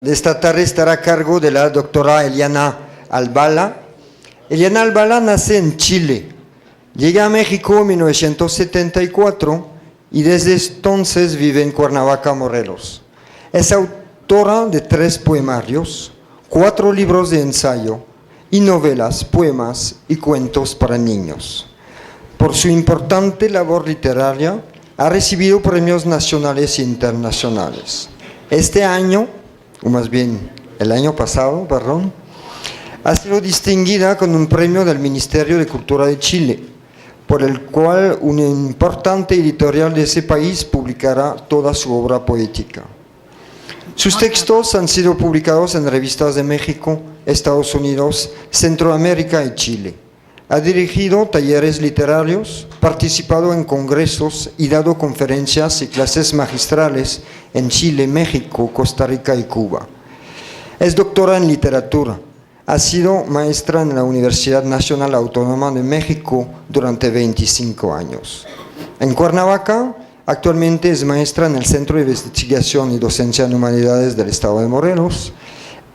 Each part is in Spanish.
De esta tarde estará a cargo de la doctora Eliana Albala. Eliana Albala nace en Chile. Llega a México en 1974 y desde entonces vive en Cuernavaca, Morelos. Es autora de 3 poemarios, 4 libros de ensayo y novelas, poemas y cuentos para niños. Por su importante labor literaria, ha recibido premios nacionales e internacionales. Este año, o más bien el año pasado, ha sido distinguida con un premio del Ministerio de Cultura de Chile, por el cual una importante editorial de ese país publicará toda su obra poética. Sus textos han sido publicados en revistas de México, Estados Unidos, Centroamérica y Chile. Ha dirigido talleres literarios, participado en congresos y dado conferencias y clases magistrales en Chile, México, Costa Rica y Cuba. Es doctora en literatura. Ha sido maestra en la Universidad Nacional Autónoma de México durante 25 años. En Cuernavaca, actualmente es maestra en el Centro de Investigación y Docencia en Humanidades del Estado de Morelos,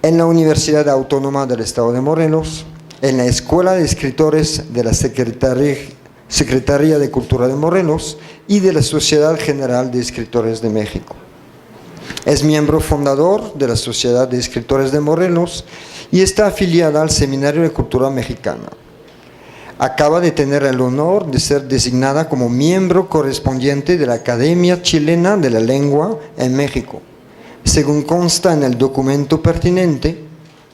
en la Universidad Autónoma del Estado de Morelos, en la Escuela de Escritores de la Secretaría de Cultura de Morelos y de la Sociedad General de Escritores de México. Es miembro fundador de la Sociedad de Escritores de Morelos y está afiliada al Seminario de Cultura Mexicana. Acaba de tener el honor de ser designada como miembro correspondiente de la Academia Chilena de la Lengua en México, según consta en el documento pertinente,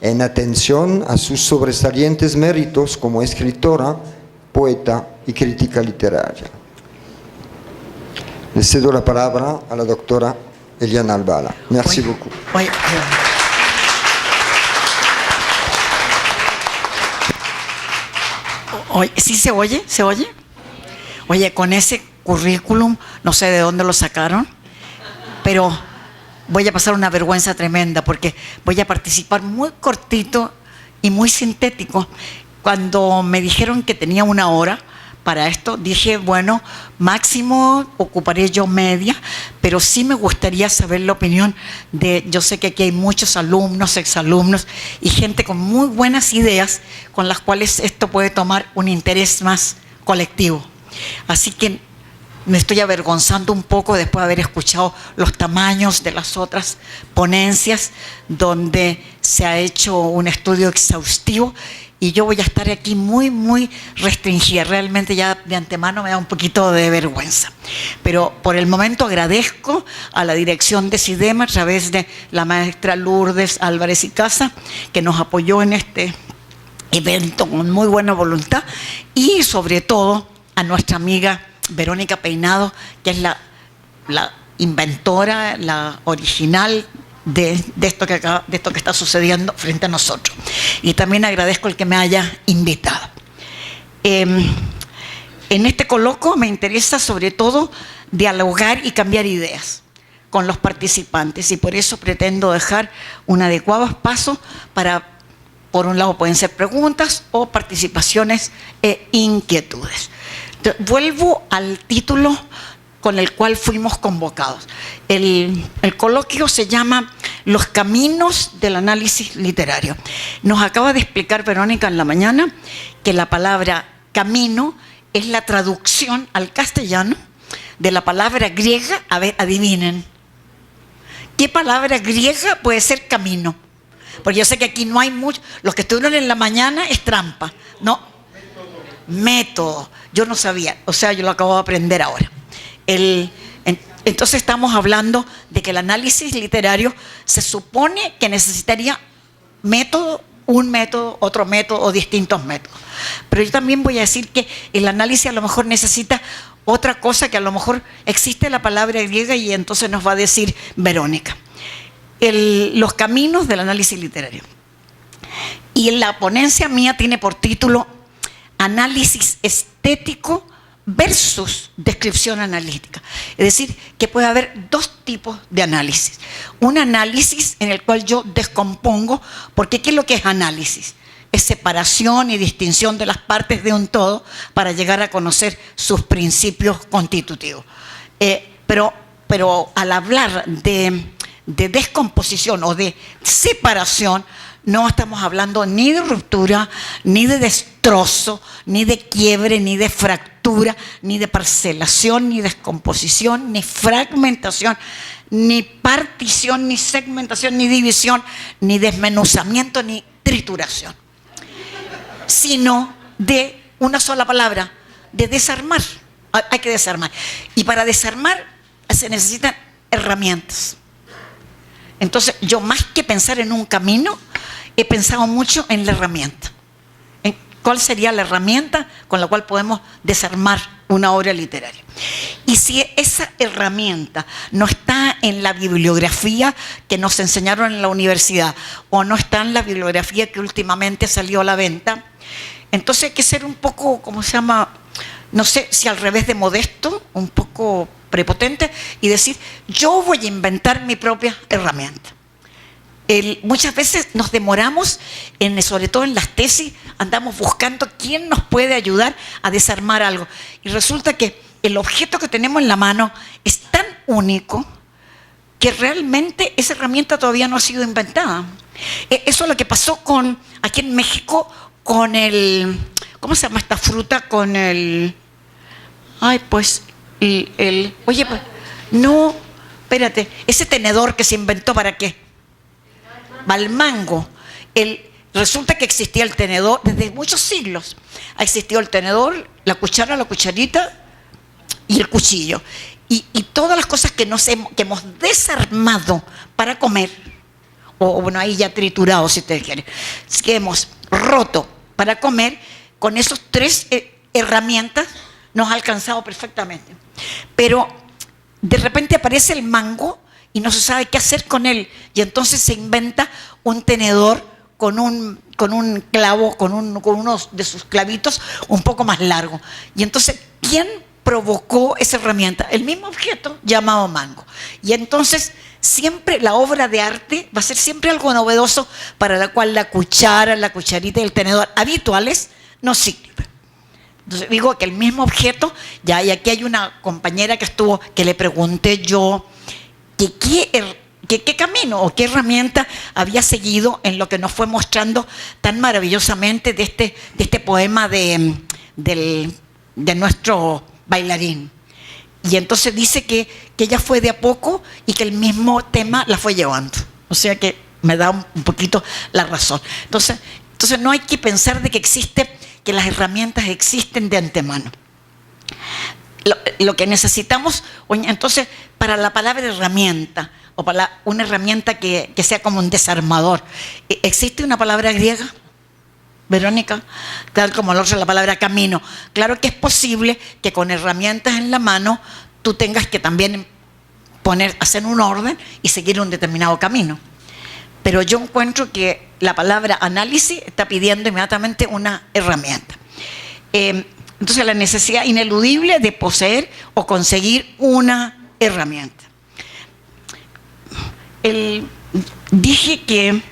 en atención a sus sobresalientes méritos como escritora, poeta y crítica literaria. Le cedo la palabra a la doctora Eliana Albala. Merci beaucoup. ¿Sí se oye? ¿Se oye? Oye, con ese currículum, no sé de dónde lo sacaron, pero voy a pasar una vergüenza tremenda porque voy a participar muy cortito y muy sintético. Cuando me dijeron que tenía 1 hora para esto, dije, bueno, máximo ocuparé yo media, pero sí me gustaría saber la opinión de, yo sé que aquí hay muchos alumnos, exalumnos y gente con muy buenas ideas con las cuales esto puede tomar un interés más colectivo. Así que me estoy avergonzando un poco después de haber escuchado los tamaños de las otras ponencias donde se ha hecho un estudio exhaustivo y yo voy a estar aquí muy restringida. Realmente ya de antemano me da un poquito de vergüenza. Pero por el momento agradezco a la dirección de CIDEMA a través de la maestra Lourdes Álvarez y Casa que nos apoyó en este evento con muy buena voluntad y sobre todo a nuestra amiga Verónica Peinado, que es la inventora, la original de esto que está sucediendo frente a nosotros. Y también agradezco el que me haya invitado. En este coloquio me interesa sobre todo dialogar y cambiar ideas con los participantes y por eso pretendo dejar un adecuado espacio para, por un lado pueden ser preguntas o participaciones e inquietudes. Vuelvo al título con el cual fuimos convocados. El coloquio se llama Los caminos del análisis literario. Nos acaba de explicar Verónica en la mañana que la palabra camino es la traducción al castellano de la palabra griega. A ver, adivinen. ¿Qué palabra griega puede ser camino? Porque yo sé que aquí no hay mucho. Los que estuvieron en la mañana es trampa. No. Método. Yo no sabía. O sea, yo lo acabo de aprender ahora. Entonces estamos hablando de que el análisis literario se supone que necesitaría método, un método, otro método o distintos métodos. Pero yo también voy a decir que el análisis a lo mejor necesita otra cosa que a lo mejor existe la palabra griega y entonces nos va a decir Verónica. Los caminos del análisis literario. Y la ponencia mía tiene por título Análisis estético versus descripción analítica. Es decir, que puede haber 2 tipos de análisis. Un análisis en el cual yo descompongo, porque ¿qué es lo que es análisis? Es separación y distinción de las partes de un todo para llegar a conocer sus principios constitutivos. Pero al hablar de descomposición o de separación, no estamos hablando ni de ruptura, ni de destrozo, ni de quiebre, ni de fractura, ni de parcelación, ni descomposición, ni fragmentación, ni partición, ni segmentación, ni división, ni desmenuzamiento, ni trituración, sino de una sola palabra, de desarmar. Hay que desarmar. Y para desarmar se necesitan herramientas. Entonces, yo más que pensar en un camino, he pensado mucho en la herramienta. En cuál sería la herramienta con la cual podemos desarmar una obra literaria. Y si esa herramienta no está en la bibliografía que nos enseñaron en la universidad, o no está en la bibliografía que últimamente salió a la venta, entonces hay que ser un poco, ¿cómo se llama? No sé si al revés de modesto, un poco prepotente, y decir, yo voy a inventar mi propia herramienta. Muchas veces nos demoramos, sobre todo en las tesis, andamos buscando quién nos puede ayudar a desarmar algo. Y resulta que el objeto que tenemos en la mano es tan único que realmente esa herramienta todavía no ha sido inventada. Eso es lo que pasó aquí en México con ¿cómo se llama esta fruta? Con oye, pues, no, espérate, ese tenedor que se inventó, ¿para qué? Para el mango. Resulta que existía el tenedor desde muchos siglos. Ha existido el tenedor, la cuchara, la cucharita y el cuchillo. Y todas las cosas que hemos desarmado para comer, o bueno, ahí ya triturado si ustedes quieren, que hemos roto para comer, con esos tres herramientas nos ha alcanzado perfectamente. Pero de repente aparece el mango y no se sabe qué hacer con él, y entonces se inventa un tenedor con un clavo, con uno de sus clavitos un poco más largo. Y entonces, ¿quién provocó esa herramienta? El mismo objeto llamado mango. Y entonces siempre la obra de arte va a ser siempre algo novedoso, para la cual la cuchara, la cucharita y el tenedor habituales no sirven. Entonces digo que el mismo objeto, y aquí hay una compañera que le pregunté yo que qué camino o qué herramienta había seguido en lo que nos fue mostrando tan maravillosamente de este poema de nuestro bailarín. Y entonces dice que ella fue de a poco y que el mismo tema la fue llevando. O sea que me da un poquito la razón. Entonces no hay que pensar de que las herramientas existen de antemano. Lo que necesitamos, entonces, para la palabra herramienta, o para una herramienta que sea como un desarmador, ¿existe una palabra griega, Verónica? Tal como la otra, la palabra camino. Claro que es posible que con herramientas en la mano tú tengas que también hacer un orden y seguir un determinado camino. Pero yo encuentro que la palabra análisis está pidiendo inmediatamente una herramienta. Entonces, la necesidad ineludible de poseer o conseguir una herramienta. Dije que,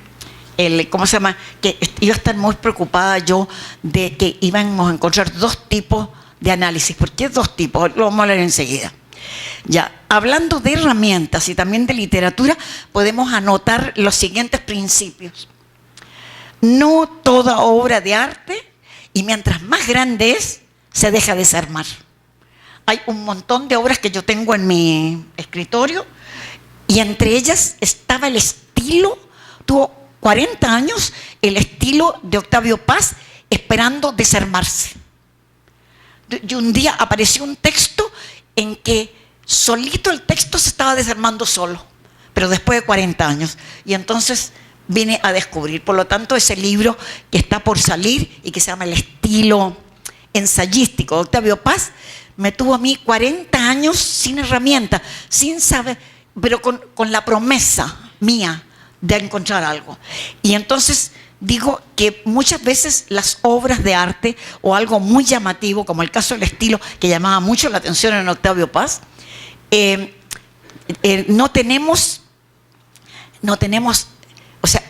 ¿cómo se llama? Que iba a estar muy preocupada yo de que íbamos a encontrar dos tipos de análisis. ¿Por qué dos tipos? Lo vamos a leer enseguida. Ya, hablando de herramientas y también de literatura, podemos anotar los siguientes principios. No toda obra de arte, y mientras más grande es, se deja desarmar. Hay un montón de obras que yo tengo en mi escritorio, y entre ellas estaba el estilo, tuvo 40 años, el estilo de Octavio Paz, esperando desarmarse. Y un día apareció un texto en que solito el texto se estaba desarmando solo, pero después de 40 años. Y entonces vine a descubrir. Por lo tanto, ese libro que está por salir y que se llama El estilo ensayístico de Octavio Paz, me tuvo a mí 40 años sin herramienta, sin saber, pero con la promesa mía de encontrar algo. Y entonces digo que muchas veces las obras de arte o algo muy llamativo, como el caso del estilo, que llamaba mucho la atención en Octavio Paz, no tenemos, o sea,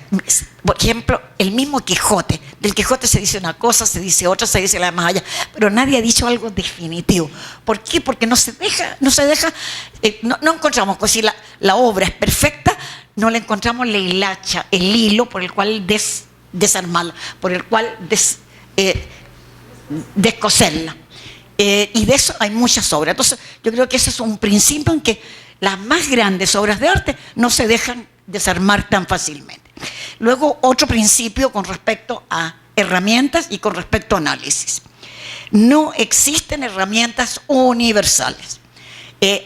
por ejemplo, el mismo Quijote. Del Quijote se dice una cosa, se dice otra, se dice la más allá, pero nadie ha dicho algo definitivo. ¿Por qué? Porque no encontramos. Pues si la obra es perfecta, no le encontramos la hilacha, el hilo por el cual desarmarla, por el cual descoserla. Y de eso hay muchas obras. Entonces, yo creo que ese es un principio en que las más grandes obras de arte no se dejan desarmar tan fácilmente. Luego, otro principio con respecto a herramientas y con respecto a análisis. No existen herramientas universales.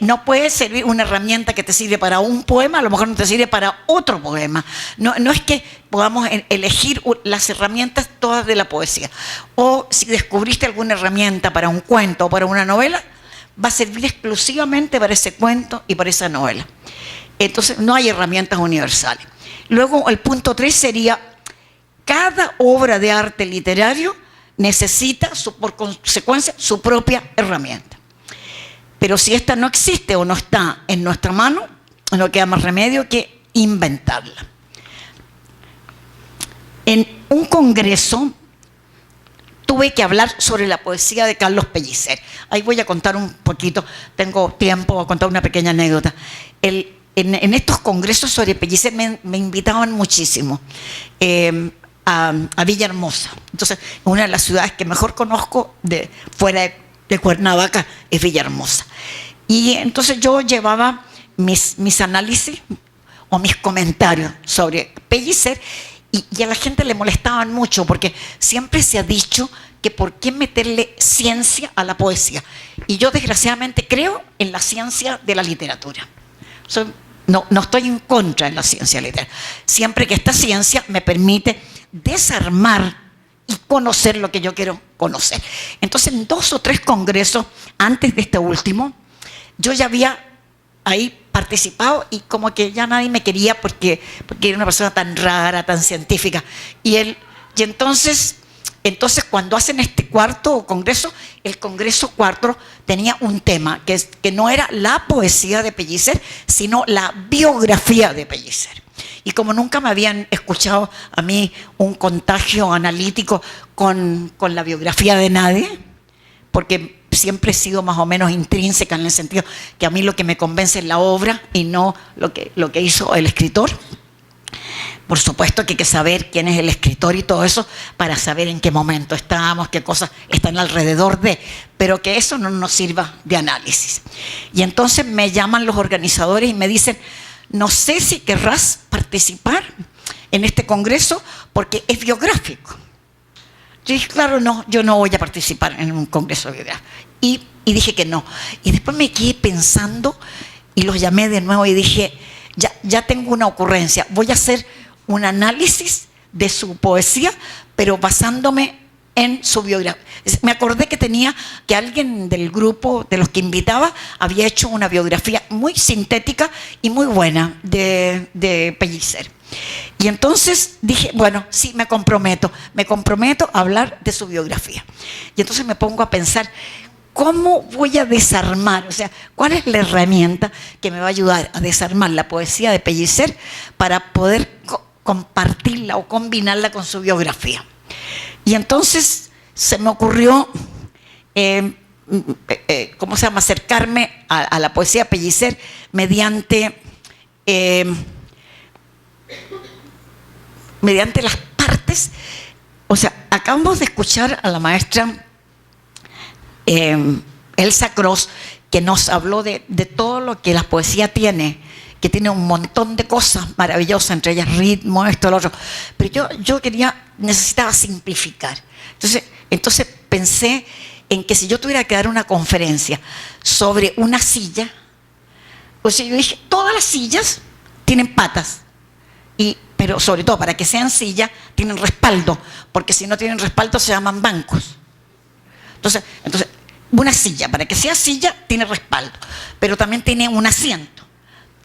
No puede servir una herramienta que te sirve para un poema, a lo mejor no te sirve para otro poema. No es que podamos elegir las herramientas todas de la poesía. O si descubriste alguna herramienta para un cuento o para una novela, va a servir exclusivamente para ese cuento y para esa novela. Entonces, no hay herramientas universales. Luego, el punto 3 sería, cada obra de arte literario necesita, por consecuencia, su propia herramienta. Pero si esta no existe o no está en nuestra mano, no queda más remedio que inventarla. En un congreso tuve que hablar sobre la poesía de Carlos Pellicer. Ahí voy a contar un poquito, tengo tiempo a contar una pequeña anécdota. En estos congresos sobre Pellicer me invitaban muchísimo a Villahermosa. Entonces, una de las ciudades que mejor conozco fuera de Cuernavaca es Villahermosa. Y entonces yo llevaba mis análisis o mis comentarios sobre Pellicer y a la gente le molestaban mucho porque siempre se ha dicho que por qué meterle ciencia a la poesía. Y yo desgraciadamente creo en la ciencia de la literatura. O sea, no estoy en contra de la ciencia literaria. Siempre que esta ciencia me permite desarmar y conocer lo que yo quiero conocer. Entonces, en 2 o 3 congresos antes de este último, yo ya había ahí participado y como que ya nadie me quería porque era una persona tan rara, tan científica. Y entonces cuando hacen este cuarto congreso, el congreso 4 tenía un tema que no era la poesía de Pellicer, sino la biografía de Pellicer. Y como nunca me habían escuchado a mí un contagio analítico con la biografía de nadie, porque siempre he sido más o menos intrínseca en el sentido que a mí lo que me convence es la obra y no lo que hizo el escritor. Por supuesto que hay que saber quién es el escritor y todo eso para saber en qué momento estamos, qué cosas están alrededor de, pero que eso no nos sirva de análisis. Y entonces me llaman los organizadores y me dicen, no sé si querrás participar en este congreso porque es biográfico. Yo dije, claro, no, yo no voy a participar en un congreso biográfico. Y dije que no. Y después me quedé pensando y los llamé de nuevo y dije, ya tengo una ocurrencia, voy a hacer un análisis de su poesía, pero basándome en su biografía. Me acordé que alguien del grupo de los que invitaba había hecho una biografía muy sintética y muy buena de Pellicer. Y entonces dije, bueno, sí, me comprometo a hablar de su biografía. Y entonces me pongo a pensar, ¿cómo voy a desarmar? O sea, ¿cuál es la herramienta que me va a ayudar a desarmar la poesía de Pellicer para poder compartirla o combinarla con su biografía? Y entonces se me ocurrió, acercarme a la poesía de Pellicer mediante las partes. O sea, acabamos de escuchar a la maestra Elsa Cross, que nos habló de todo lo que la poesía tiene, que tiene un montón de cosas maravillosas, entre ellas ritmo, esto, lo otro. Pero yo necesitaba simplificar. Entonces pensé en que si yo tuviera que dar una conferencia sobre una silla, o sea, yo dije, todas las sillas tienen patas, pero sobre todo para que sean sillas tienen respaldo, porque si no tienen respaldo se llaman bancos. Entonces, una silla, para que sea silla, tiene respaldo, pero también tiene un asiento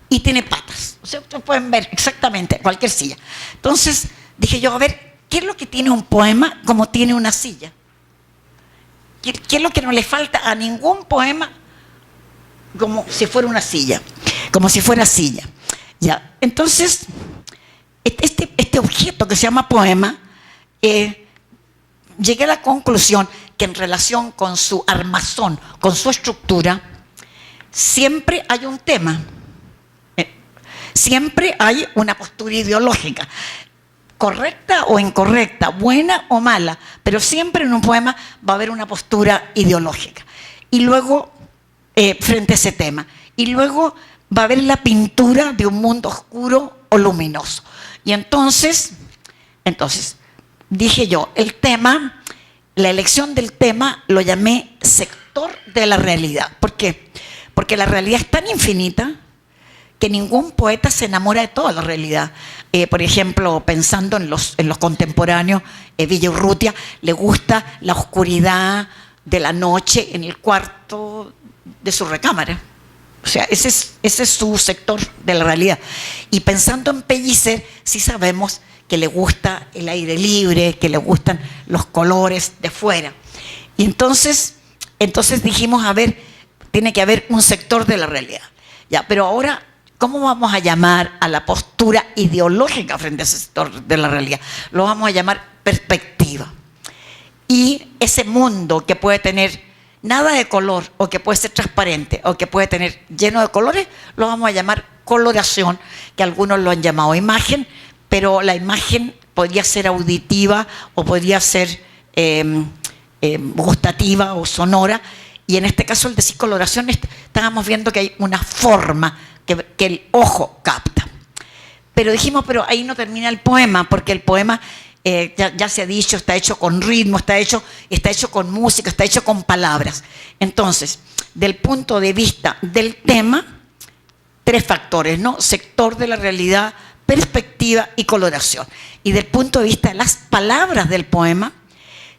y tiene patas. O sea, ustedes pueden ver exactamente cualquier silla. Entonces, dije yo, a ver, ¿qué es lo que tiene un poema como tiene una silla? ¿Qué es lo que no le falta a ningún poema como si fuera una silla? Como si fuera silla. Ya. Entonces, este objeto que se llama poema, llegué a la conclusión que en relación con su armazón, con su estructura, siempre hay un tema. siempre hay una postura ideológica, correcta o incorrecta, buena o mala, pero siempre en un poema va a haber una postura ideológica. Y luego, frente a ese tema, y luego va a haber la pintura de un mundo oscuro o luminoso. Y entonces dije yo, el tema, la elección del tema lo llamé sector de la realidad. ¿Por qué? Porque la realidad es tan infinita que ningún poeta se enamora de toda la realidad. Por ejemplo, pensando en los contemporáneos, Villaurrutia le gusta la oscuridad de la noche en el cuarto de su recámara. O sea, ese es su sector de la realidad. Y pensando en Pellicer, sí sabemos que le gusta el aire libre, que le gustan los colores de fuera. Y entonces dijimos, a ver, tiene que haber un sector de la realidad. Ya, pero ahora, ¿cómo vamos a llamar a la postura ideológica frente a ese sector de la realidad? Lo vamos a llamar perspectiva. Y ese mundo que puede tener nada de color, o que puede ser transparente, o que puede tener lleno de colores, lo vamos a llamar coloración, que algunos lo han llamado imagen, pero la imagen podría ser auditiva o podría ser gustativa o sonora, y en este caso el decir coloración estábamos viendo que hay una forma que el ojo capta. Pero dijimos, pero ahí no termina el poema, porque el poema ya se ha dicho, está hecho con ritmo, está hecho con música, está hecho con palabras. Entonces, del punto de vista del tema, 3 factores, ¿no? Sector de la realidad, perspectiva y coloración. Y del punto de vista de las palabras del poema,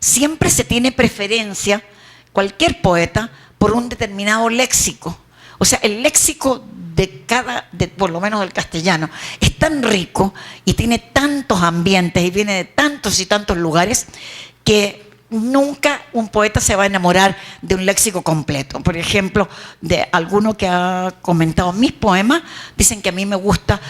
siempre se tiene preferencia, cualquier poeta, por un determinado léxico. O sea, el léxico por lo menos del castellano, es tan rico y tiene tantos ambientes y viene de tantos y tantos lugares que nunca un poeta se va a enamorar de un léxico completo. Por ejemplo, de alguno que ha comentado mis poemas, dicen que a mí me gusta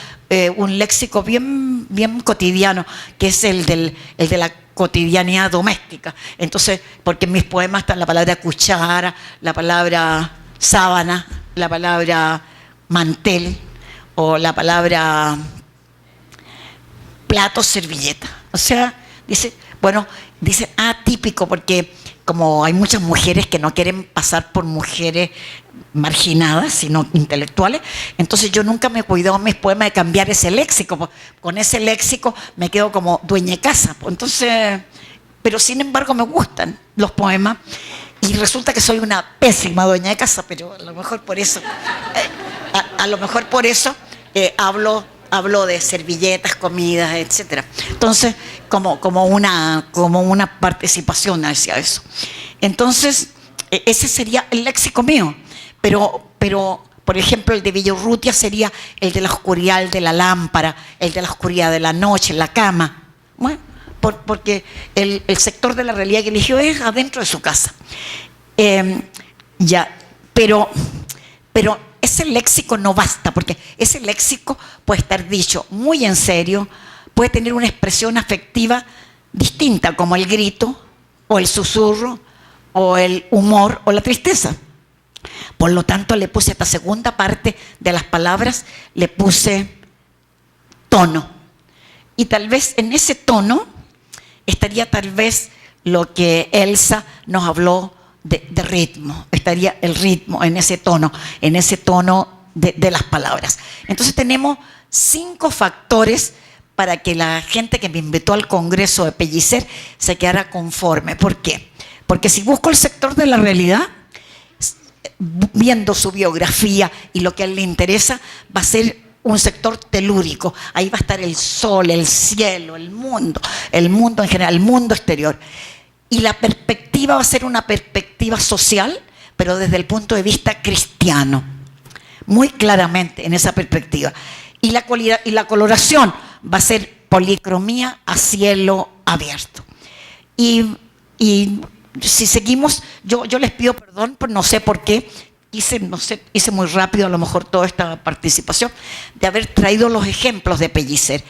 un léxico bien, bien cotidiano, que es el de la cotidianidad doméstica. Entonces, porque en mis poemas está la palabra cuchara, la palabra sábana, la palabra mantel o la palabra plato, servilleta. O sea, dice atípico, porque como hay muchas mujeres que no quieren pasar por mujeres marginadas, sino intelectuales, entonces yo nunca me he cuidado en mis poemas de cambiar ese léxico. Con ese léxico me quedo como dueña de casa. Entonces, pero sin embargo me gustan los poemas. Y resulta que soy una pésima dueña de casa, pero a lo mejor por eso, hablo de servilletas, comidas, etcétera. Entonces, como una participación hacia eso. Entonces, ese sería el léxico mío. Pero, por ejemplo, el de Villaurrutia sería el de la oscuridad, el de la lámpara, el de la oscuridad de la noche, la cama. Bueno, porque el sector de la realidad que eligió es adentro de su casa. Pero ese léxico no basta, porque ese léxico puede estar dicho muy en serio, puede tener una expresión afectiva distinta, como el grito, o el susurro, o el humor, o la tristeza. Por lo tanto, le puse a esta segunda parte de las palabras, le puse tono. Y tal vez en ese tono estaría tal vez lo que Elsa nos habló de ritmo, estaría el ritmo en ese tono de las palabras. Entonces tenemos 5 factores para que la gente que me invitó al Congreso de Pellicer se quedara conforme. ¿Por qué? Porque si busco el sector de la realidad, viendo su biografía y lo que a él le interesa, va a ser un sector telúrico. Ahí va a estar el sol, el cielo, el mundo en general, el mundo exterior. Y la perspectiva va a ser una perspectiva social, pero desde el punto de vista cristiano. Muy claramente en esa perspectiva. Y la coloración va a ser policromía a cielo abierto. Y si seguimos, yo les pido perdón, no sé por qué, hice muy rápido a lo mejor toda esta participación, de haber traído los ejemplos de Pellicer,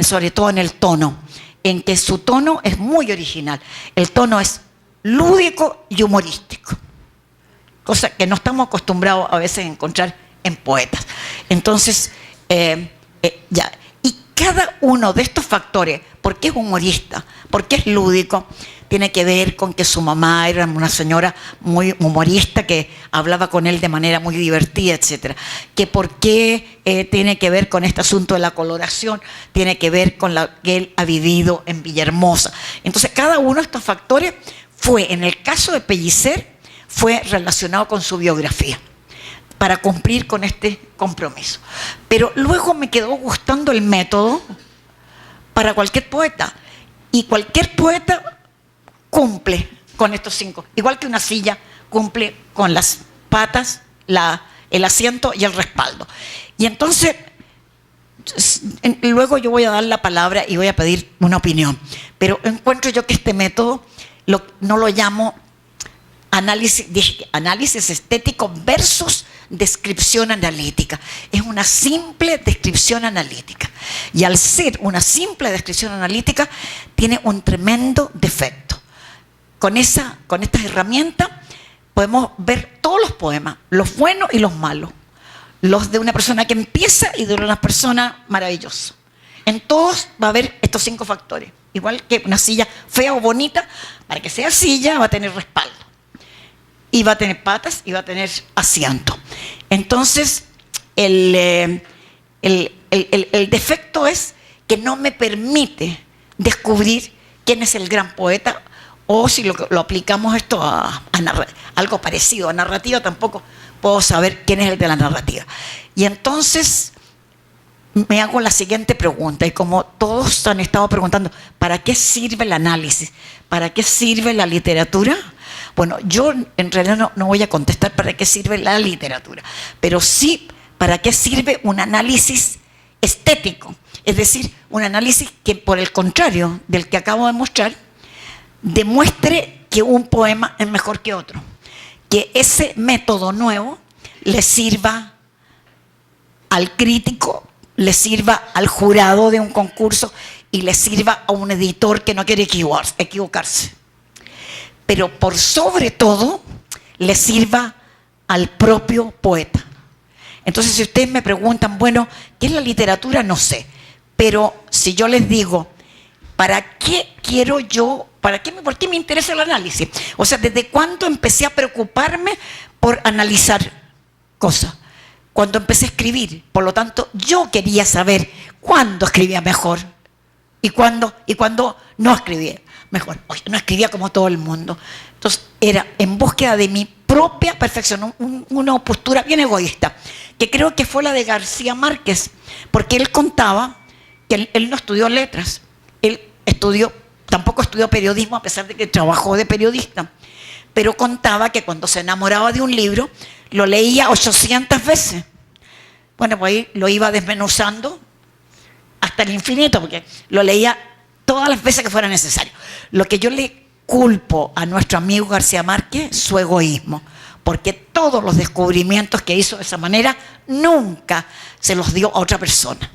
sobre todo en el tono, en que su tono es muy original. El tono es lúdico y humorístico, cosa que no estamos acostumbrados a veces a encontrar en poetas. Entonces, Ya. Y cada uno de estos factores, porque es humorista, porque es lúdico, tiene que ver con que su mamá era una señora muy humorista que hablaba con él de manera muy divertida, etc. Que por qué tiene que ver con este asunto de la coloración, tiene que ver con lo que él ha vivido en Villahermosa. Entonces, cada uno de estos factores fue, en el caso de Pellicer, fue relacionado con su biografía, para cumplir con este compromiso. Pero luego me quedó gustando el método para cualquier poeta. Y cualquier poeta cumple con estos 5. Igual que una silla cumple con las patas, el asiento y el respaldo. Y entonces, luego yo voy a dar la palabra y voy a pedir una opinión. Pero encuentro yo que este método no lo llamo análisis estético versus descripción analítica. Es una simple descripción analítica. Y al ser una simple descripción analítica, tiene un tremendo defecto. Con estas herramientas podemos ver todos los poemas, los buenos y los malos. Los de una persona que empieza y de una persona maravillosa. En todos va a haber estos 5 factores. Igual que una silla fea o bonita, para que sea silla va a tener respaldo. Y va a tener patas y va a tener asiento. Entonces, el defecto es que no me permite descubrir quién es el gran poeta, o si lo aplicamos esto a algo parecido a narrativa, tampoco puedo saber quién es el de la narrativa. Y entonces me hago la siguiente pregunta, y como todos han estado preguntando, ¿para qué sirve el análisis? ¿Para qué sirve la literatura? Bueno, yo en realidad no voy a contestar para qué sirve la literatura, pero sí para qué sirve un análisis estético, es decir, un análisis que, por el contrario del que acabo de mostrar, demuestre que un poema es mejor que otro, que ese método nuevo le sirva al crítico, le sirva al jurado de un concurso y le sirva a un editor que no quiere equivocarse. Pero por sobre todo, le sirva al propio poeta. Entonces, si ustedes me preguntan, bueno, ¿qué es la literatura? No sé. Pero si yo les digo, ¿para qué quiero yo? ¿Por qué me interesa el análisis? O sea, ¿desde cuándo empecé a preocuparme por analizar cosas? Cuando empecé a escribir. Por lo tanto, yo quería saber cuándo escribía mejor y cuándo no escribía mejor. Oye, no escribía como todo el mundo. Entonces, era en búsqueda de mi propia perfección, una postura bien egoísta, que creo que fue la de García Márquez, porque él contaba que él no estudió letras, él tampoco estudió periodismo, a pesar de que trabajó de periodista, pero contaba que cuando se enamoraba de un libro, lo leía 800 veces. Bueno, pues ahí lo iba desmenuzando hasta el infinito, porque lo leía todas las veces que fuera necesario. Lo que yo le culpo a nuestro amigo García Márquez, su egoísmo, porque todos los descubrimientos que hizo de esa manera, nunca se los dio a otra persona.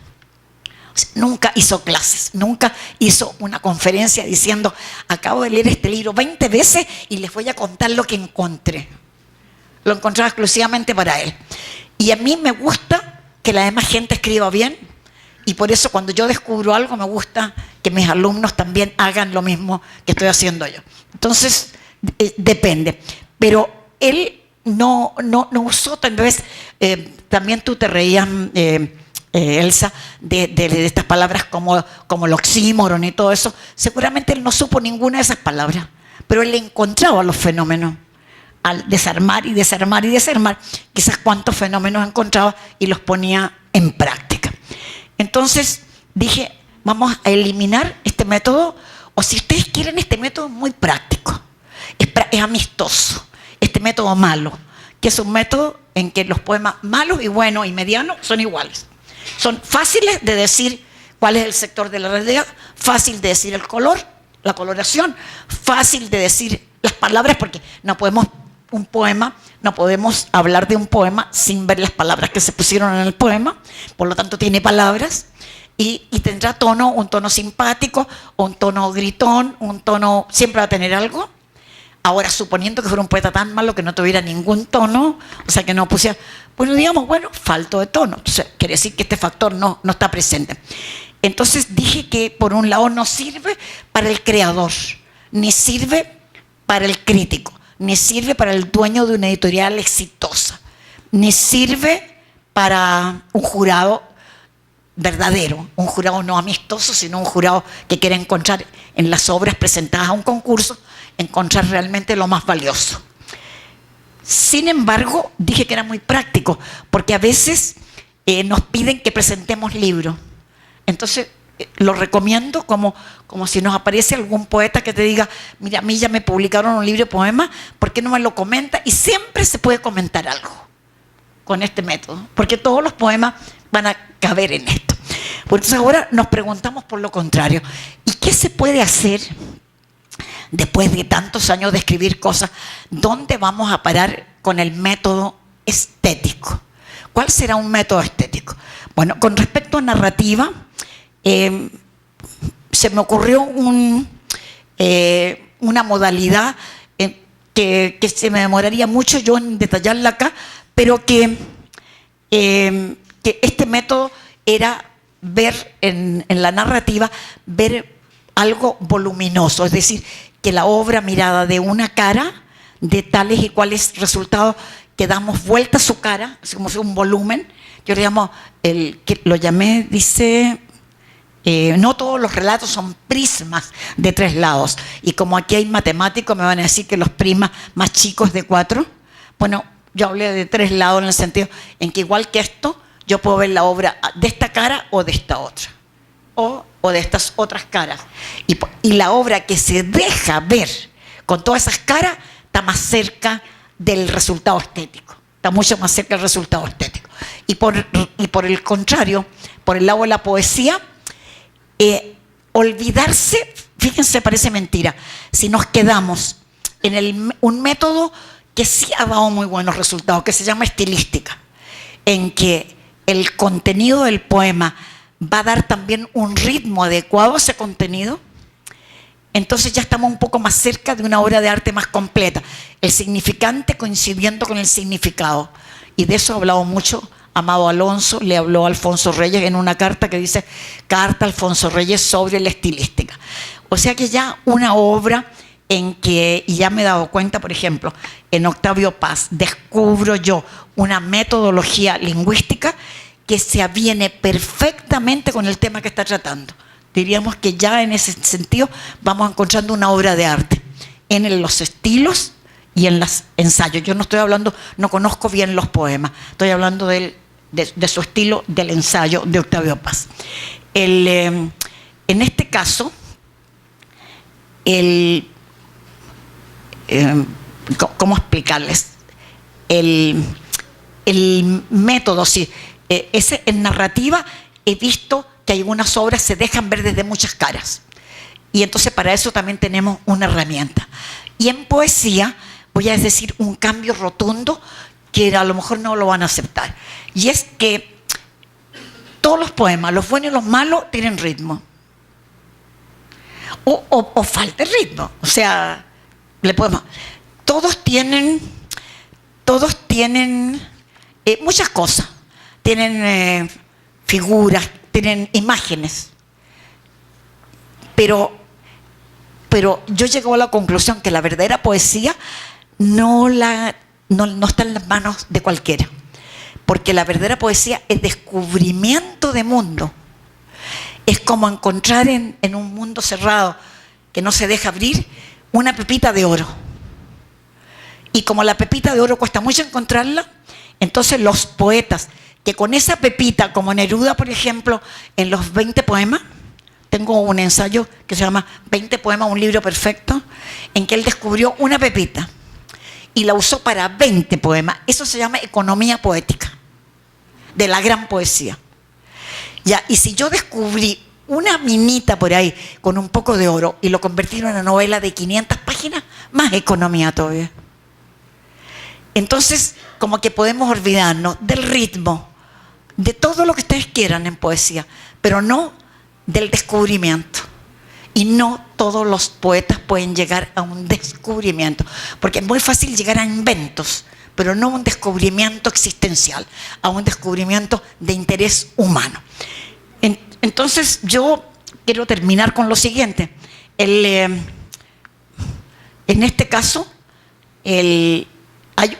O sea, nunca hizo clases, nunca hizo una conferencia diciendo, acabo de leer este libro 20 veces y les voy a contar lo que encontré. Lo encontraba exclusivamente para él. Y a mí me gusta que la demás gente escriba bien, y por eso cuando yo descubro algo me gusta que mis alumnos también hagan lo mismo que estoy haciendo yo. Entonces, depende. Pero él no usó, tal vez, también tú te reías, Elsa, de estas palabras como el oxímoron y todo eso. Seguramente él no supo ninguna de esas palabras, pero él encontraba los fenómenos al desarmar y desarmar y desarmar. Quizás cuántos fenómenos encontraba y los ponía en práctica. Entonces dije, vamos a eliminar este método, o si ustedes quieren, este método es muy práctico, es amistoso, este método malo, que es un método en que los poemas malos y buenos y medianos son iguales. Son fáciles de decir cuál es el sector de la realidad, fácil de decir el color, la coloración, fácil de decir las palabras, porque no podemos hablar de un poema sin ver las palabras que se pusieron en el poema, por lo tanto tiene palabras, y tendrá un tono simpático, un tono gritón, un tono, siempre va a tener algo. Ahora, suponiendo que fuera un poeta tan malo que no tuviera ningún tono, o sea, que no pusiera, bueno, digamos, bueno, falto de tono. Entonces, quiere decir que este factor no está presente. Entonces dije que, por un lado, no sirve para el creador, ni sirve para el crítico, ni sirve para el dueño de una editorial exitosa, ni sirve para un jurado verdadero, un jurado no amistoso, sino un jurado que quiere encontrar en las obras presentadas a un concurso, encontrar realmente lo más valioso. Sin embargo, dije que era muy práctico, porque a veces nos piden que presentemos libros. Entonces, lo recomiendo como si nos aparece algún poeta que te diga, mira, a mí ya me publicaron un libro de poemas, ¿por qué no me lo comenta? Y siempre se puede comentar algo con este método, porque todos los poemas van a caber en esto. Entonces ahora nos preguntamos por lo contrario, ¿y qué se puede hacer después de tantos años de escribir cosas? ¿Dónde vamos a parar con el método estético? ¿Cuál será un método estético? Bueno, con respecto a narrativa, se me ocurrió una modalidad que se me demoraría mucho yo en detallarla acá, pero que este método era ver en la narrativa, ver algo voluminoso, es decir, que la obra mirada de una cara, de tales y cuales resultados, que damos vuelta a su cara, así como si un volumen. Yo le llamo, que lo llamé, dice, no todos los relatos son prismas de 3 lados, y como aquí hay matemáticos, me van a decir que los prismas más chicos de 4, bueno, yo hablé de 3 lados en el sentido en que, igual que esto, yo puedo ver la obra de esta cara o de esta otra, o de estas otras caras. Y la obra que se deja ver con todas esas caras está más cerca del resultado estético, está mucho más cerca del resultado estético. Y por el contrario, por el lado de la poesía, olvidarse, fíjense, parece mentira, si nos quedamos en un método que sí ha dado muy buenos resultados, que se llama estilística, en que el contenido del poema va a dar también un ritmo adecuado a ese contenido. Entonces ya estamos un poco más cerca de una obra de arte más completa, el significante coincidiendo con el significado. Y de eso ha hablado mucho Amado Alonso, le habló a Alfonso Reyes en una carta que dice Carta a Alfonso Reyes sobre la estilística. O sea que ya una obra en que, y ya me he dado cuenta, por ejemplo, en Octavio Paz, descubro yo una metodología lingüística que se aviene perfectamente con el tema que está tratando. Diríamos que ya en ese sentido vamos encontrando una obra de arte en los estilos y en los ensayos. Yo no estoy hablando, no conozco bien los poemas, estoy hablando de su estilo, del ensayo de Octavio Paz. En este caso, ¿cómo explicarles? El método, sí. En narrativa he visto que algunas obras se dejan ver desde muchas caras. Y entonces para eso también tenemos una herramienta. Y en poesía, voy a decir un cambio rotundo que a lo mejor no lo van a aceptar. Y es que todos los poemas, los buenos y los malos, tienen ritmo. O falta el ritmo. O sea, todos tienen muchas cosas. Tienen figuras, tienen imágenes. Pero yo llego a la conclusión que la verdadera poesía no está en las manos de cualquiera. Porque la verdadera poesía es descubrimiento de mundo. Es como encontrar en un mundo cerrado que no se deja abrir una pepita de oro. Y como la pepita de oro cuesta mucho encontrarla, entonces los poetas que con esa pepita, como Neruda, por ejemplo, en los 20 poemas, tengo un ensayo que se llama 20 poemas, un libro perfecto, en que él descubrió una pepita y la usó para 20 poemas. Eso se llama economía poética, de la gran poesía. Ya, y si yo descubrí una minita por ahí con un poco de oro y lo convertí en una novela de 500 páginas, más economía todavía. Entonces, como que podemos olvidarnos del ritmo, de todo lo que ustedes quieran en poesía, pero no del descubrimiento. Y no todos los poetas pueden llegar a un descubrimiento, porque es muy fácil llegar a inventos, pero no a un descubrimiento existencial, a un descubrimiento de interés humano. Entonces yo quiero terminar con lo siguiente. En este caso, hay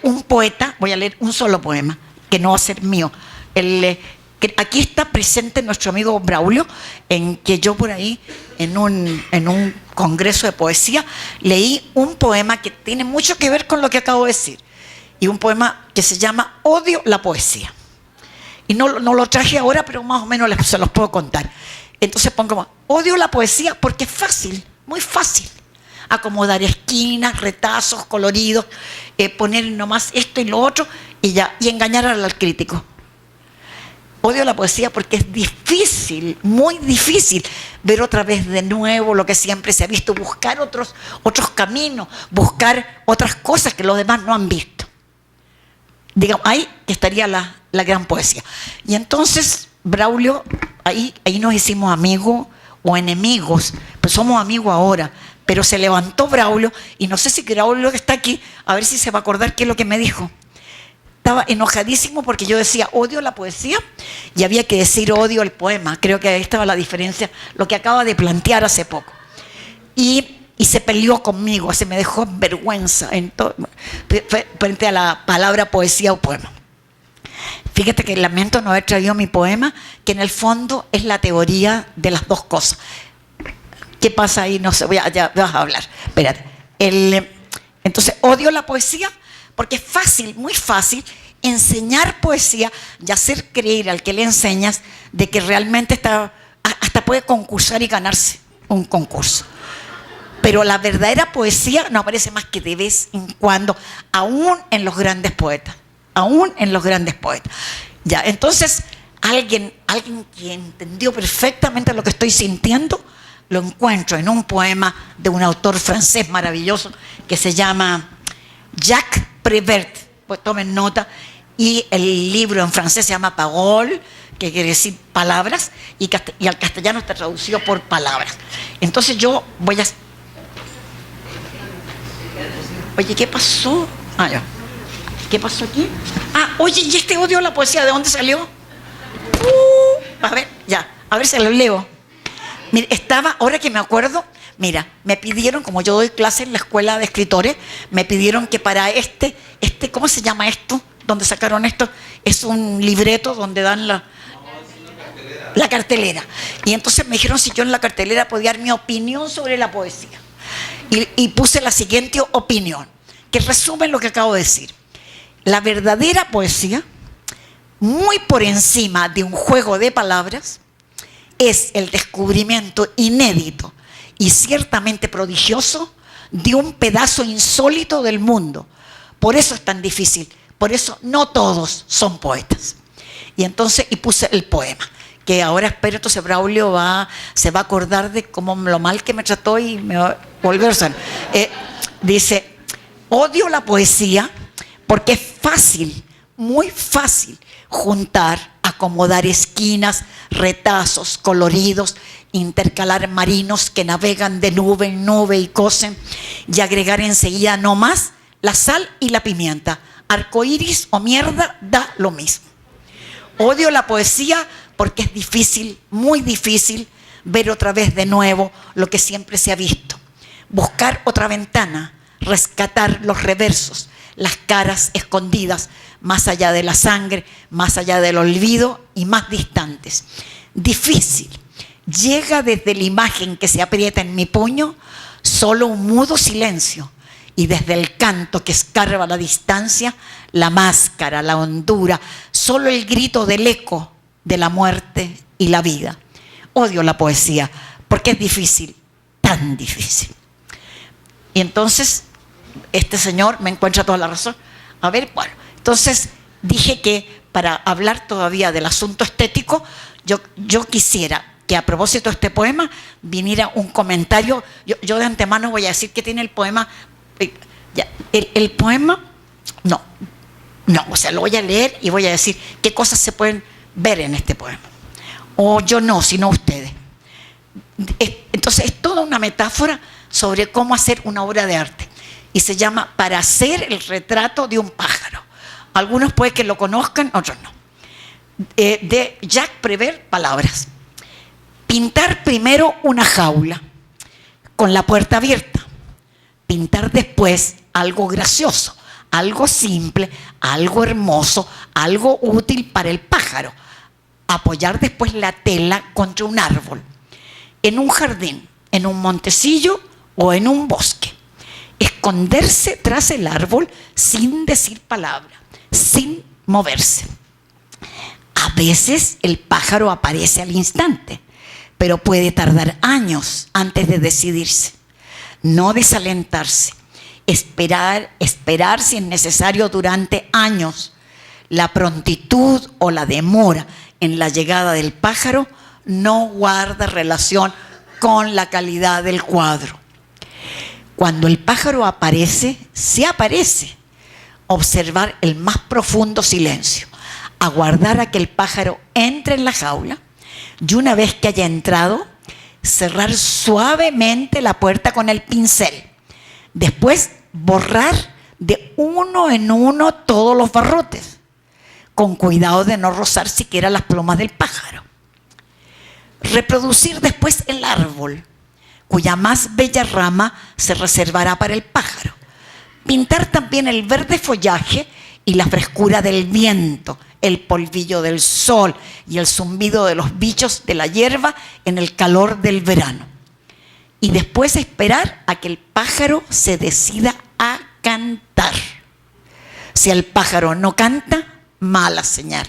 un poeta, voy a leer un solo poema, que no va a ser mío. Aquí está presente nuestro amigo Braulio, en que yo por ahí, en un congreso de poesía, leí un poema que tiene mucho que ver con lo que acabo de decir. Y un poema que se llama Odio la poesía. Y no lo traje ahora, pero más o menos se los puedo contar. Entonces pongo, odio la poesía porque es fácil, muy fácil. Acomodar esquinas, retazos, coloridos, poner nomás esto y lo otro y engañar al crítico. Odio la poesía porque es difícil, muy difícil, ver otra vez de nuevo lo que siempre se ha visto, buscar otros caminos, buscar otras cosas que los demás no han visto. Digamos, ahí estaría la gran poesía. Y entonces, Braulio, ahí nos hicimos amigos o enemigos, pues somos amigos ahora, pero se levantó Braulio, y no sé si Braulio que está aquí, a ver si se va a acordar qué es lo que me dijo. Estaba enojadísimo porque yo decía odio la poesía y había que decir odio el poema. Creo que ahí estaba la diferencia, lo que acaba de plantear hace poco. Y se peleó conmigo, se me dejó en vergüenza frente a la palabra poesía o poema. Fíjate que lamento no haber traído mi poema, que en el fondo es la teoría de las dos cosas. ¿Qué pasa ahí? No sé, ya vas a hablar. Espérate. Entonces, odio la poesía porque es fácil, muy fácil, enseñar poesía y hacer creer al que le enseñas de que realmente hasta puede concursar y ganarse un concurso. Pero la verdadera poesía no aparece más que de vez en cuando, aún en los grandes poetas. Aún en los grandes poetas. Ya, entonces, alguien que entendió perfectamente lo que estoy sintiendo, lo encuentro en un poema de un autor francés maravilloso que se llama Jacques Prévert, pues tomen nota, y el libro en francés se llama Parole, que quiere decir palabras, y al castellano está traducido por palabras. Entonces yo voy a... Oye, ¿qué pasó? Ya. ¿Qué pasó aquí? Oye, ¿y este odio a la poesía de dónde salió? A ver, a ver si lo leo. Mira, ahora que me acuerdo, mira, me pidieron, como yo doy clase en la escuela de escritores, me pidieron que para ¿cómo se llama esto? ¿Dónde sacaron esto? Es un libreto donde dan la cartelera. Y entonces me dijeron si yo en la cartelera podía dar mi opinión sobre la poesía. Y puse la siguiente opinión, que resume lo que acabo de decir. La verdadera poesía, muy por encima de un juego de palabras, es el descubrimiento inédito y ciertamente prodigioso de un pedazo insólito del mundo. Por eso es tan difícil, por eso no todos son poetas. Y entonces, puse el poema, que ahora espero, entonces Braulio se va a acordar de lo mal que me trató y me va a volver a usar. Dice, odio la poesía porque es fácil, muy fácil, juntar, acomodar esquinas, retazos, coloridos, intercalar marinos que navegan de nube en nube y cosen, y agregar enseguida no más la sal y la pimienta. Arcoíris o mierda da lo mismo. Odio la poesía porque es difícil, muy difícil, ver otra vez de nuevo lo que siempre se ha visto. Buscar otra ventana, rescatar los reversos, las caras escondidas, más allá de la sangre, más allá del olvido y más distantes. Difícil. Llega desde la imagen que se aprieta en mi puño solo un mudo silencio, y desde el canto que escarba la distancia, la máscara, la hondura, solo el grito del eco de la muerte y la vida. Odio la poesía porque es difícil, tan difícil. Y entonces este señor me encuentra toda la razón. A ver, bueno, entonces dije que para hablar todavía del asunto estético, yo quisiera que a propósito de este poema viniera un comentario. Yo de antemano voy a decir que tiene el poema. El poema, no, o sea, lo voy a leer y voy a decir qué cosas se pueden ver en este poema. O yo no, sino ustedes. Entonces esto toda una metáfora sobre cómo hacer una obra de arte. Y se llama Para hacer el retrato de un pájaro. Algunos puede que lo conozcan, otros no. De Jacques Prévert, palabras. Pintar primero una jaula con la puerta abierta. Pintar después algo gracioso, algo simple, algo hermoso, algo útil para el pájaro. Apoyar después la tela contra un árbol, en un jardín, en un montecillo o en un bosque. Esconderse tras el árbol sin decir palabra, sin moverse. A veces el pájaro aparece al instante, pero puede tardar años antes de decidirse. No desalentarse, esperar si es necesario durante años. La prontitud o la demora en la llegada del pájaro no guarda relación con la calidad del cuadro. Cuando el pájaro aparece, se aparece. Observar el más profundo silencio, aguardar a que el pájaro entre en la jaula y una vez que haya entrado, cerrar suavemente la puerta con el pincel. Después borrar de uno en uno todos los barrotes, con cuidado de no rozar siquiera las plumas del pájaro. Reproducir después el árbol, cuya más bella rama se reservará para el pájaro. Pintar también el verde follaje y la frescura del viento, el polvillo del sol y el zumbido de los bichos de la hierba en el calor del verano. Y después esperar a que el pájaro se decida a cantar. Si el pájaro no canta, mala señal.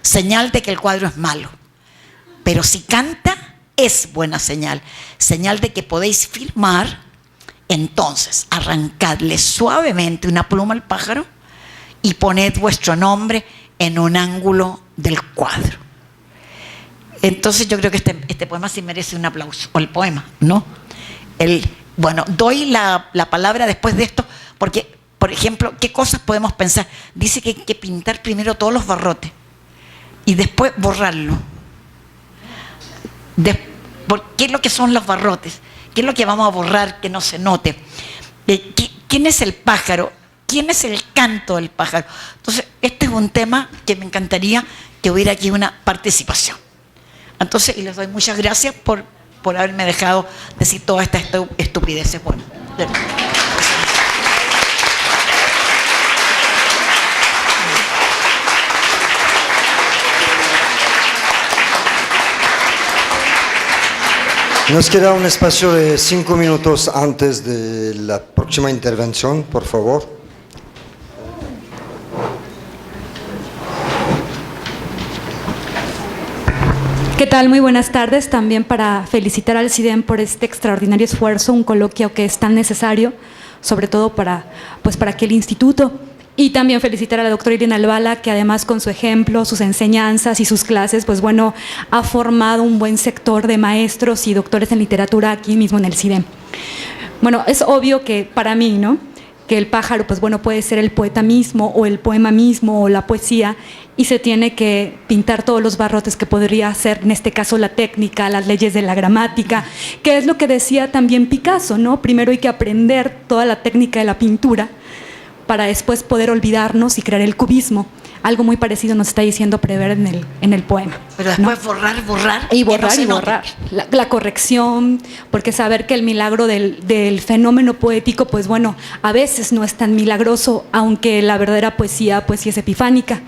Señal de que el cuadro es malo. Pero si canta, es buena señal. Señal de que podéis firmar. Entonces, arrancadle suavemente una pluma al pájaro y poned vuestro nombre en un ángulo del cuadro. Entonces yo creo que este poema sí merece un aplauso, o el poema, ¿no? Bueno, doy la palabra después de esto, porque, por ejemplo, ¿qué cosas podemos pensar? Dice que hay que pintar primero todos los barrotes y después borrarlo. ¿Qué es lo que son los barrotes? ¿Qué es lo que vamos a borrar que no se note? ¿Quién es el pájaro? ¿Quién es el canto del pájaro? Entonces, este es un tema que me encantaría que hubiera aquí una participación. Entonces, y les doy muchas gracias por haberme dejado decir todas estas estupideces. Bueno, Nos queda un espacio de 5 minutos antes de la próxima intervención, por favor. ¿Qué tal? Muy buenas tardes. También para felicitar al CIDEM por este extraordinario esfuerzo, un coloquio que es tan necesario, sobre todo para aquel instituto. Y también felicitar a la doctora Eliana Albala, que además con su ejemplo, sus enseñanzas y sus clases, pues bueno, ha formado un buen sector de maestros y doctores en literatura aquí mismo en el CIDEM. Bueno, es obvio que para mí, ¿no?, que el pájaro, pues bueno, puede ser el poeta mismo o el poema mismo o la poesía, y se tiene que pintar todos los barrotes que podría ser, en este caso, la técnica, las leyes de la gramática, que es lo que decía también Picasso, ¿no? Primero hay que aprender toda la técnica de la pintura para después poder olvidarnos y crear el cubismo. Algo muy parecido nos está diciendo Prévert en el poema. Pero después, ¿no?, borrar. Y borrar. La corrección, porque saber que el milagro del fenómeno poético, pues bueno, a veces no es tan milagroso, aunque la verdadera poesía, pues sí es epifánica.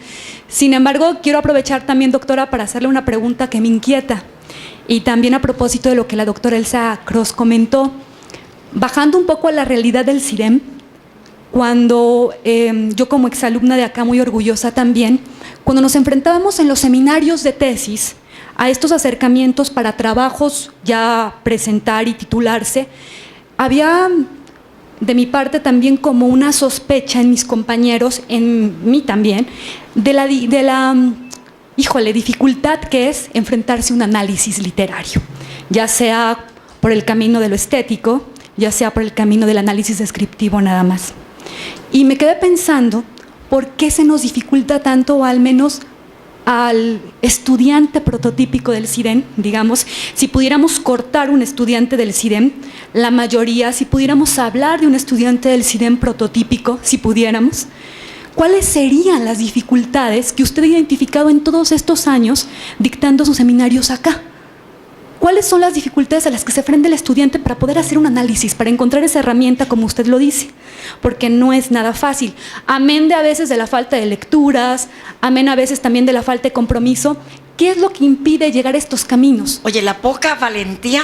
Sin embargo, quiero aprovechar también, doctora, para hacerle una pregunta que me inquieta. Y también a propósito de lo que la doctora Elsa Cross comentó, bajando un poco a la realidad del CIDEM, cuando yo como exalumna de acá, muy orgullosa también, cuando nos enfrentábamos en los seminarios de tesis a estos acercamientos para trabajos ya presentar y titularse, había de mi parte también como una sospecha en mis compañeros, en mí también, de la dificultad que es enfrentarse a un análisis literario, ya sea por el camino de lo estético, ya sea por el camino del análisis descriptivo nada más. Y me quedé pensando, ¿por qué se nos dificulta tanto, o al menos al estudiante prototípico del CIDEM, digamos, si pudiéramos cortar un estudiante del CIDEM, la mayoría, si pudiéramos hablar de un estudiante del CIDEM prototípico, si pudiéramos, ¿cuáles serían las dificultades que usted ha identificado en todos estos años dictando sus seminarios acá? ¿Cuáles son las dificultades a las que se enfrenta el estudiante para poder hacer un análisis, para encontrar esa herramienta como usted lo dice? Porque no es nada fácil. Amén de a veces de la falta de lecturas, amén a veces también de la falta de compromiso. ¿Qué es lo que impide llegar a estos caminos? Oye, la poca valentía,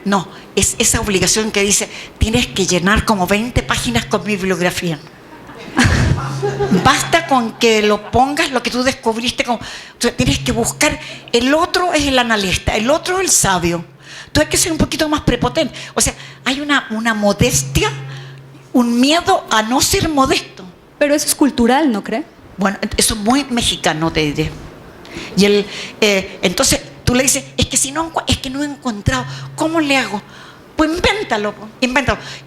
no, es esa obligación que dice, tienes que llenar como 20 páginas con bibliografía. Basta con que lo pongas, lo que tú descubriste, o sea, tienes que buscar. El otro es el analista, el otro es el sabio. Tú hay que ser un poquito más prepotente. O sea, hay una modestia, un miedo a no ser modesto. Pero eso es cultural, ¿no cree? Bueno, eso es muy mexicano, te diré. Y entonces tú le dices, es que no he encontrado, ¿cómo le hago? Pues invéntalo.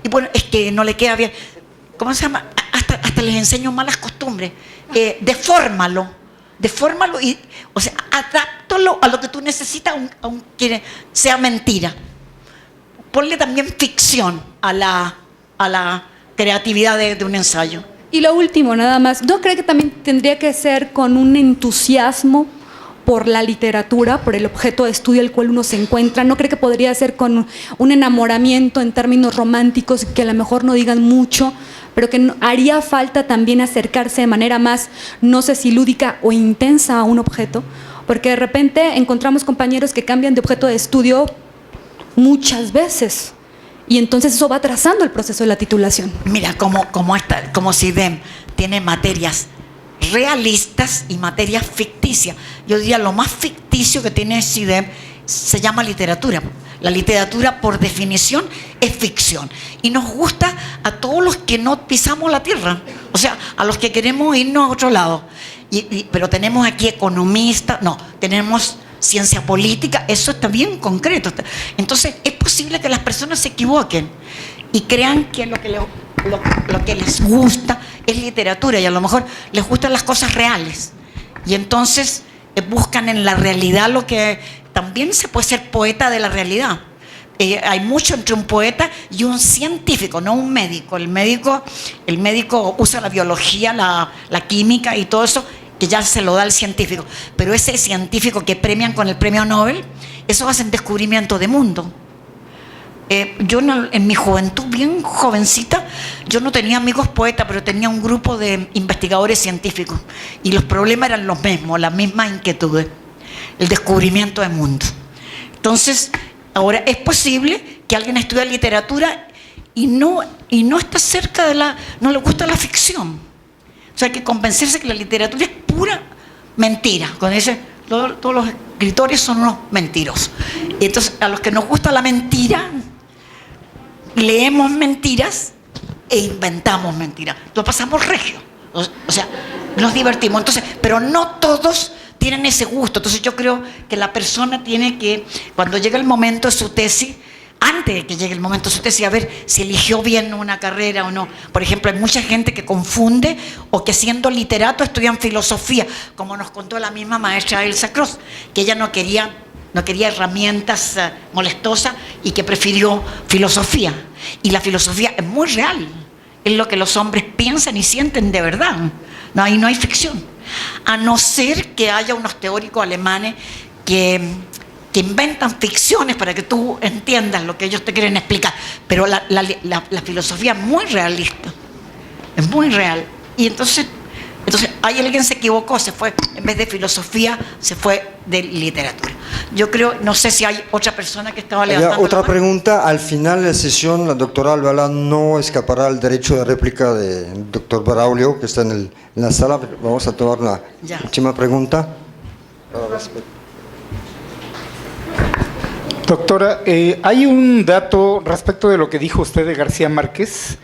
Y bueno, es que no le queda bien. ¿Cómo se llama? Hasta les enseño malas costumbres. Defórmalo y, o sea, adáptalo a lo que tú necesitas, aunque sea mentira. Ponle también ficción a la creatividad de un ensayo. Y lo último, nada más, ¿no cree que también tendría que ser con un entusiasmo por la literatura, por el objeto de estudio al cual uno se encuentra? ¿No cree que podría ser con un enamoramiento en términos románticos que a lo mejor no digan mucho, pero que haría falta también acercarse de manera más, no sé si lúdica o intensa a un objeto? Porque de repente encontramos compañeros que cambian de objeto de estudio muchas veces y entonces eso va atrasando el proceso de la titulación. Mira, como CIDEM tiene materias realistas y materias ficticias. Yo diría lo más ficticio que tiene CIDEM se llama literatura. La literatura, por definición, es ficción. Y nos gusta a todos los que no pisamos la tierra. O sea, a los que queremos irnos a otro lado. Pero tenemos aquí economistas, tenemos ciencia política, eso está bien concreto. Entonces, es posible que las personas se equivoquen y crean que lo que les gusta es literatura y a lo mejor les gustan las cosas reales. Y entonces buscan en la realidad lo que... También se puede ser poeta de la realidad. Hay mucho entre un poeta y un científico, no un médico. El médico usa la biología, la química y todo eso, que ya se lo da el científico. Pero ese científico que premian con el premio Nobel, eso hacen descubrimiento de mundo. Yo en mi juventud, bien jovencita, yo no tenía amigos poetas, pero tenía un grupo de investigadores científicos. Y los problemas eran los mismos, las mismas inquietudes. El descubrimiento del mundo. Entonces, ahora es posible que alguien estudie literatura y no está cerca no le gusta la ficción. O sea, hay que convencerse que la literatura es pura mentira. Cuando dice, todos los escritores son unos mentirosos. Y entonces, a los que nos gusta la mentira, leemos mentiras e inventamos mentiras. Lo pasamos regio. O sea, nos divertimos. Entonces, pero no todos tienen ese gusto. Entonces yo creo que la persona tiene que, cuando llega el momento de su tesis, antes de que llegue el momento de su tesis, a ver si eligió bien una carrera o no. Por ejemplo, hay mucha gente que confunde o que siendo literato estudian filosofía, como nos contó la misma maestra Elsa Cross, que ella no quería herramientas molestosas y que prefirió filosofía. Y la filosofía es muy real, es lo que los hombres piensan y sienten de verdad. Ahí no hay ficción. A no ser que haya unos teóricos alemanes que inventan ficciones para que tú entiendas lo que ellos te quieren explicar. Pero la filosofía es muy realista, es muy real. Y entonces ahí alguien se equivocó, se fue, en vez de filosofía, se fue de literatura. Yo creo, no sé si hay otra persona que estaba levantando otra la mano. pregunta. Al final de la sesión, la doctora Albalá no escapará al derecho de réplica del doctor Braulio, que está en la sala. Vamos a tomar la última pregunta. Doctora, hay un dato respecto de lo que dijo usted de García Márquez,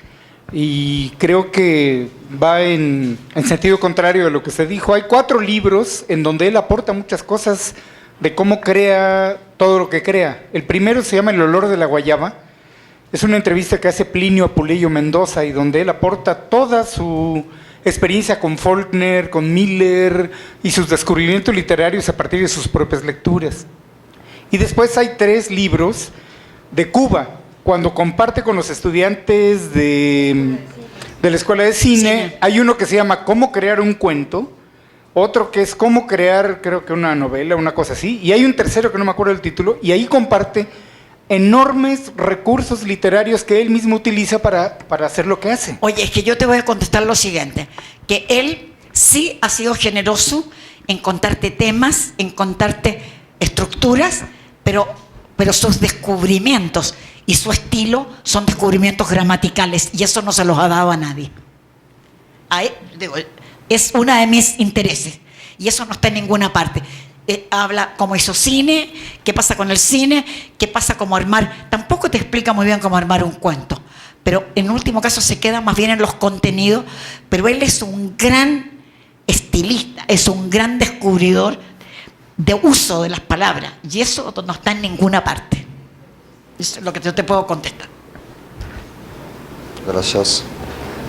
y creo que va en sentido contrario de lo que usted dijo. Hay 4 libros en donde él aporta muchas cosas de cómo crea todo lo que crea. El primero se llama El olor de la guayaba. Es una entrevista que hace Plinio Apuleyo Mendoza y donde él aporta toda su experiencia con Faulkner, con Miller y sus descubrimientos literarios a partir de sus propias lecturas. Y después hay 3 libros de Cuba, cuando comparte con los estudiantes de la Escuela de Cine. Hay uno que se llama Cómo crear un cuento, otro que es Cómo crear, creo que una novela, una cosa así, y hay un tercero que no me acuerdo del título, y ahí comparte enormes recursos literarios que él mismo utiliza para hacer lo que hace. Oye, es que yo te voy a contestar lo siguiente, que él sí ha sido generoso en contarte temas, en contarte estructuras, pero sus descubrimientos y su estilo son descubrimientos gramaticales, y eso no se los ha dado a nadie. Es uno de mis intereses, y eso no está en ninguna parte. Habla cómo hizo cine, qué pasa con el cine, qué pasa cómo armar. Tampoco te explica muy bien cómo armar un cuento, pero en último caso se queda más bien en los contenidos. Pero él es un gran estilista, es un gran descubridor de uso de las palabras, y eso no está en ninguna parte. Eso es lo que yo te puedo contestar. Gracias.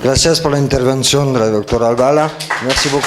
Gracias por la intervención de la doctora Albala. Merci beaucoup.